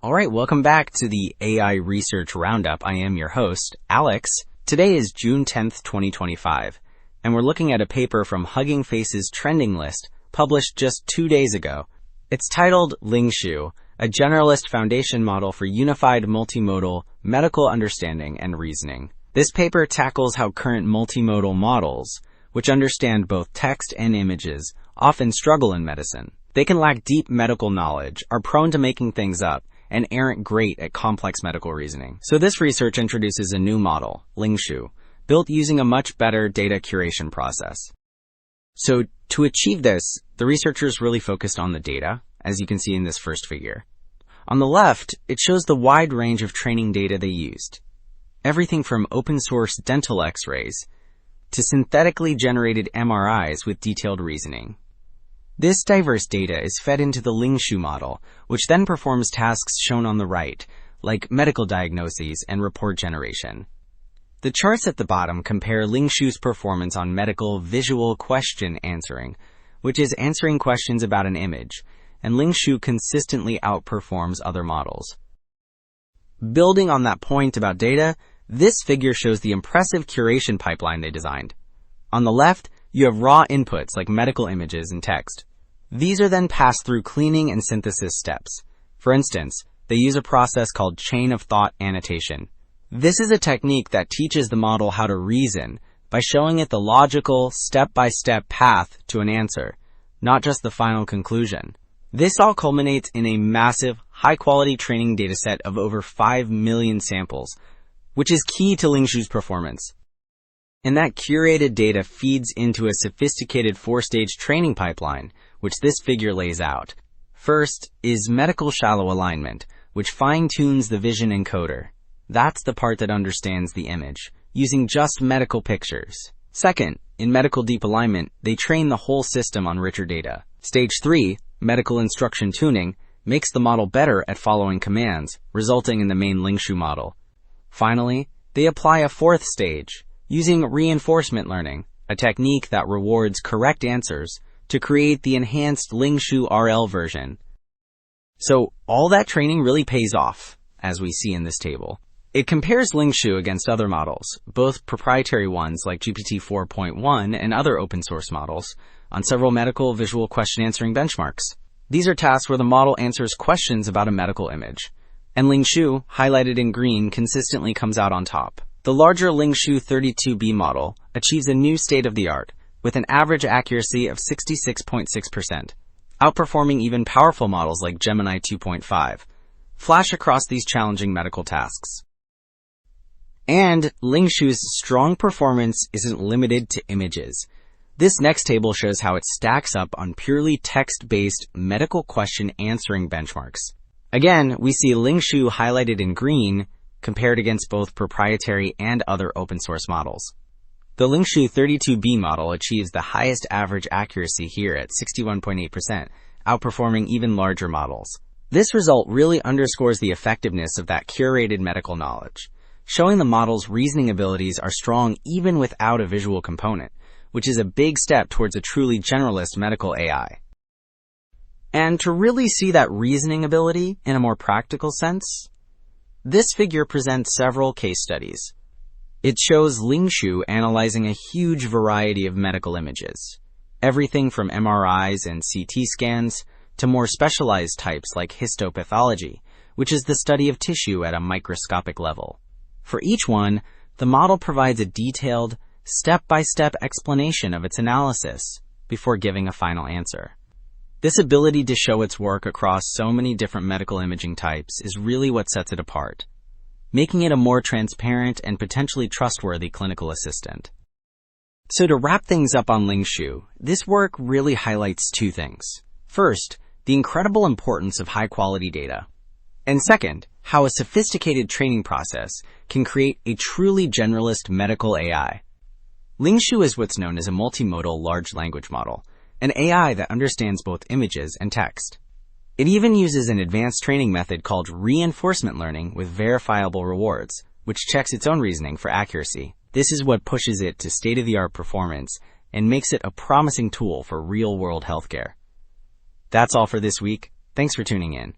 All right, welcome back to the AI Research Roundup. I am your host, Alex. Today is June 10th, 2025, and we're looking at a paper from Hugging Face's trending list, published just 2 days ago. It's titled Lingshu, a Generalist Foundation Model for Unified Multimodal Medical Understanding and Reasoning. This paper tackles how current multimodal models, which understand both text and images, often struggle in medicine. They can lack deep medical knowledge, are prone to making things up, and aren't great at complex medical reasoning. So this research introduces a new model, Lingshu, built using a much better data curation process. So to achieve this, the researchers really focused on the data, as you can see in this first figure. On the left, it shows the wide range of training data they used. Everything from open source dental x-rays to synthetically generated MRIs with detailed reasoning. This diverse data is fed into the Lingshu model, which then performs tasks shown on the right, like medical diagnoses and report generation. The charts at the bottom compare Lingshu's performance on medical visual question answering, which is answering questions about an image, and Lingshu consistently outperforms other models. Building on that point about data, this figure shows the impressive curation pipeline they designed. On the left, you have raw inputs like medical images and text. These are then passed through cleaning and synthesis steps. For instance, they use a process called chain of thought annotation. This is a technique that teaches the model how to reason by showing it the logical, step-by-step path to an answer, not just the final conclusion. This all culminates in a massive, high-quality training dataset of over 5 million samples, which is key to Lingshu's performance. And that curated data feeds into a sophisticated 4-stage training pipeline, which this figure lays out. First is medical shallow alignment, which fine-tunes the vision encoder. That's the part that understands the image, using just medical pictures. Second, in medical deep alignment, they train the whole system on richer data. Stage 3, medical instruction tuning, makes the model better at following commands, resulting in the main Lingshu model. Finally, they apply a 4th stage, using reinforcement learning, a technique that rewards correct answers, to create the enhanced Lingshu RL version. So all that training really pays off, as we see in this table. It compares Lingshu against other models, both proprietary ones like GPT 4.1 and other open source models, on several medical visual question answering benchmarks. These are tasks where the model answers questions about a medical image, and Lingshu, highlighted in green, consistently comes out on top. The larger Lingshu 32B model achieves a new state-of-the-art, with an average accuracy of 66.6%, outperforming even powerful models like Gemini 2.5, flash across these challenging medical tasks. And Lingshu's strong performance isn't limited to images. This next table shows how it stacks up on purely text-based medical question answering benchmarks. Again, we see Lingshu highlighted in green, compared against both proprietary and other open source models. The Lingshu 32B model achieves the highest average accuracy here at 61.8%, outperforming even larger models. This result really underscores the effectiveness of that curated medical knowledge, showing the model's reasoning abilities are strong even without a visual component, which is a big step towards a truly generalist medical AI. And to really see that reasoning ability in a more practical sense, this figure presents several case studies. It shows Lingshu analyzing a huge variety of medical images, everything from MRIs and CT scans to more specialized types like histopathology, which is the study of tissue at a microscopic level. For each one, the model provides a detailed, step-by-step explanation of its analysis before giving a final answer. This ability to show its work across so many different medical imaging types is really what sets it apart, making it a more transparent and potentially trustworthy clinical assistant. So to wrap things up on Lingshu, this work really highlights 2 things. First, the incredible importance of high-quality data. And second, how a sophisticated training process can create a truly generalist medical AI. Lingshu is what's known as a multimodal large language model, an AI that understands both images and text. It even uses an advanced training method called reinforcement learning with verifiable rewards, which checks its own reasoning for accuracy. This is what pushes it to state-of-the-art performance and makes it a promising tool for real-world healthcare. That's all for this week. Thanks for tuning in.